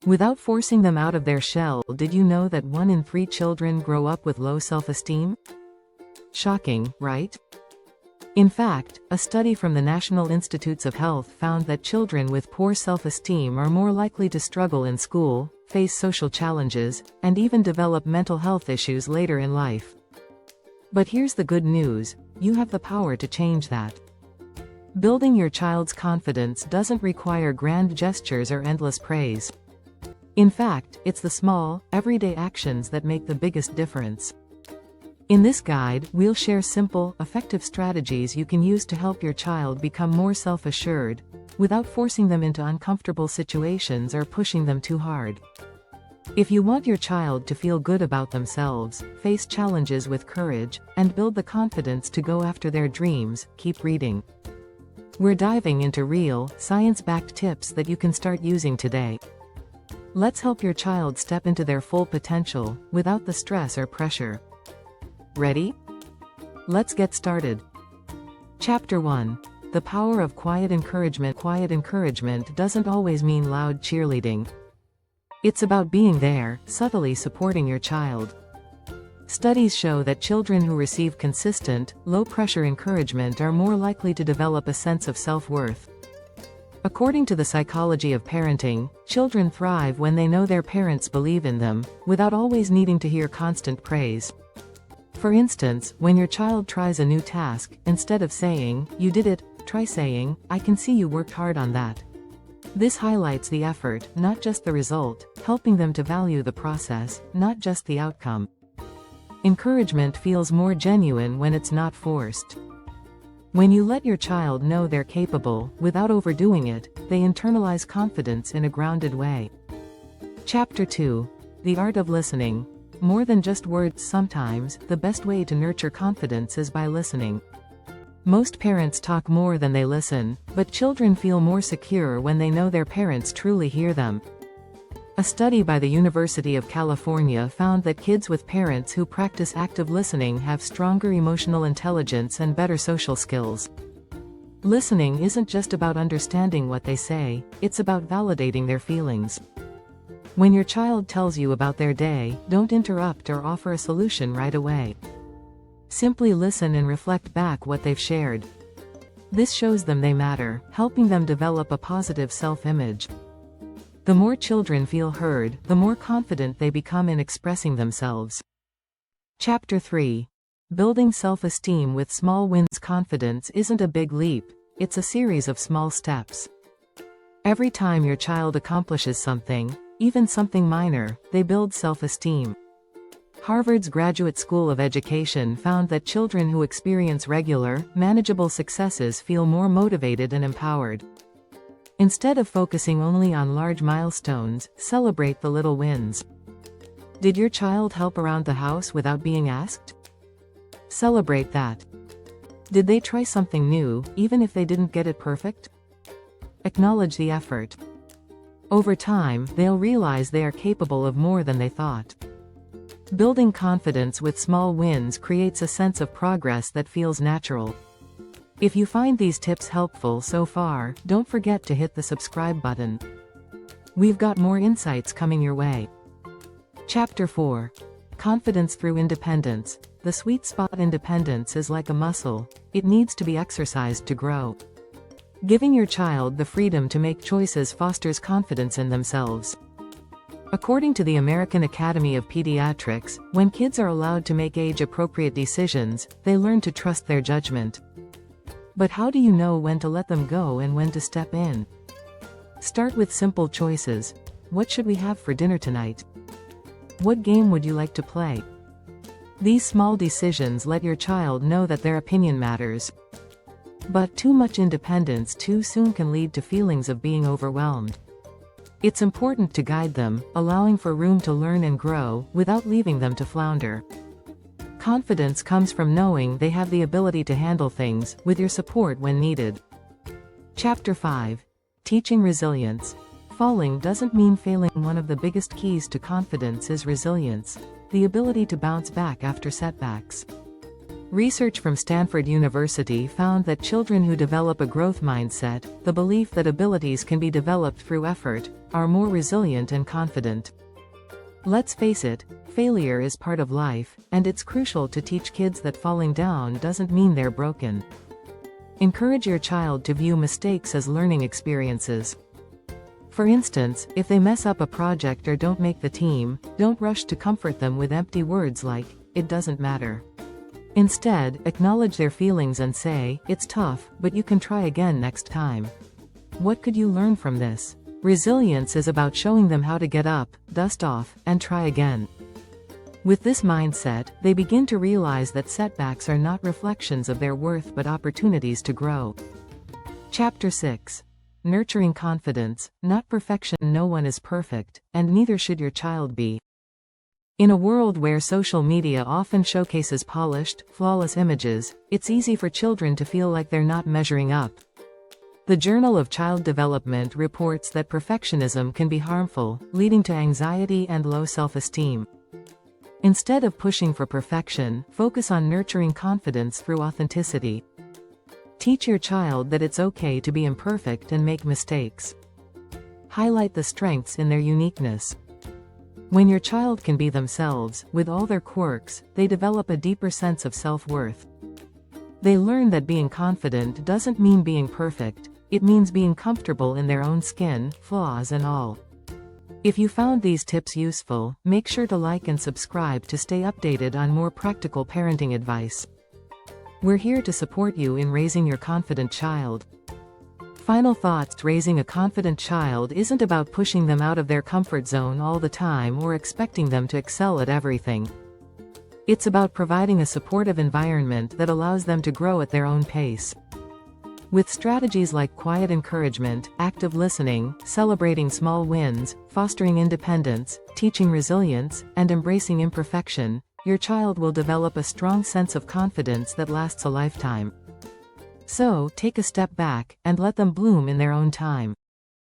Without forcing them out of their shell, did you know that 1 in 3 children grow up with low self-esteem? Shocking, right? In fact, a study from the National Institutes of Health found that children with poor self-esteem are more likely to struggle in school, face social challenges, and even develop mental health issues later in life. But here's the good news: you have the power to change that. Building your child's confidence doesn't require grand gestures or endless praise. In fact, it's the small, everyday actions that make the biggest difference. In this guide, we'll share simple, effective strategies you can use to help your child become more self-assured, without forcing them into uncomfortable situations or pushing them too hard. If you want your child to feel good about themselves, face challenges with courage, and build the confidence to go after their dreams, keep reading. We're diving into real, science-backed tips that you can start using today. Let's help your child step into their full potential, without the stress or pressure. Ready? Let's get started. Chapter 1. The power of quiet encouragement. Quiet encouragement doesn't always mean loud cheerleading. It's about being there, subtly supporting your child. Studies show that children who receive consistent, low-pressure encouragement are more likely to develop a sense of self-worth. According to the psychology of parenting, children thrive when they know their parents believe in them, without always needing to hear constant praise. For instance, when your child tries a new task, instead of saying, "You did it," try saying, "I can see you worked hard on that." This highlights the effort, not just the result, helping them to value the process, not just the outcome. Encouragement feels more genuine when it's not forced. When you let your child know they're capable, without overdoing it, they internalize confidence in a grounded way. Chapter 2. The Art of Listening. More than just words. Sometimes, the best way to nurture confidence is by listening. Most parents talk more than they listen, but children feel more secure when they know their parents truly hear them. A study by the University of California found that kids with parents who practice active listening have stronger emotional intelligence and better social skills. Listening isn't just about understanding what they say, it's about validating their feelings. When your child tells you about their day, don't interrupt or offer a solution right away. Simply listen and reflect back what they've shared. This shows them they matter, helping them develop a positive self-image. The more children feel heard, the more confident they become in expressing themselves. Chapter 3. Building self-esteem with small wins. Confidence isn't a big leap, it's a series of small steps. Every time your child accomplishes something, even something minor, they build self-esteem. Harvard's Graduate School of Education found that children who experience regular, manageable successes feel more motivated and empowered. Instead of focusing only on large milestones, celebrate the little wins. Did your child help around the house without being asked? Celebrate that. Did they try something new, even if they didn't get it perfect? Acknowledge the effort. Over time, they'll realize they are capable of more than they thought. Building confidence with small wins creates a sense of progress that feels natural. If you find these tips helpful so far, don't forget to hit the subscribe button. We've got more insights coming your way. Chapter 4. Confidence through independence. The sweet spot. Independence is like a muscle, it needs to be exercised to grow. Giving your child the freedom to make choices fosters confidence in themselves. According to the American Academy of Pediatrics, when kids are allowed to make age-appropriate decisions, they learn to trust their judgment. But how do you know when to let them go and when to step in? Start with simple choices. What should we have for dinner tonight? What game would you like to play? These small decisions let your child know that their opinion matters. But too much independence too soon can lead to feelings of being overwhelmed. It's important to guide them, allowing for room to learn and grow, without leaving them to flounder. Confidence comes from knowing they have the ability to handle things, with your support when needed. Chapter 5. Teaching resilience. Falling doesn't mean failing. One of the biggest keys to confidence is resilience, the ability to bounce back after setbacks. Research from Stanford University found that children who develop a growth mindset, the belief that abilities can be developed through effort, are more resilient and confident. Let's face it, failure is part of life, and it's crucial to teach kids that falling down doesn't mean they're broken. Encourage your child to view mistakes as learning experiences. For instance, if they mess up a project or don't make the team, don't rush to comfort them with empty words like, "It doesn't matter." Instead, acknowledge their feelings and say, "It's tough, but you can try again next time." What could you learn from this? Resilience is about showing them how to get up, dust off, and try again. With this mindset, they begin to realize that setbacks are not reflections of their worth but opportunities to grow. Chapter 6. Nurturing confidence, not perfection. No one is perfect, and neither should your child be. In a world where social media often showcases polished, flawless images, it's easy for children to feel like they're not measuring up. The Journal of Child Development reports that perfectionism can be harmful, leading to anxiety and low self-esteem. Instead of pushing for perfection, focus on nurturing confidence through authenticity. Teach your child that it's okay to be imperfect and make mistakes. Highlight the strengths in their uniqueness. When your child can be themselves, with all their quirks, they develop a deeper sense of self-worth. They learn that being confident doesn't mean being perfect, it means being comfortable in their own skin, flaws and all. If you found these tips useful, make sure to like and subscribe to stay updated on more practical parenting advice. We're here to support you in raising your confident child. Final thoughts. Raising a confident child isn't about pushing them out of their comfort zone all the time or expecting them to excel at everything. It's about providing a supportive environment that allows them to grow at their own pace. With strategies like quiet encouragement, active listening, celebrating small wins, fostering independence, teaching resilience, and embracing imperfection, your child will develop a strong sense of confidence that lasts a lifetime. So, take a step back, and let them bloom in their own time.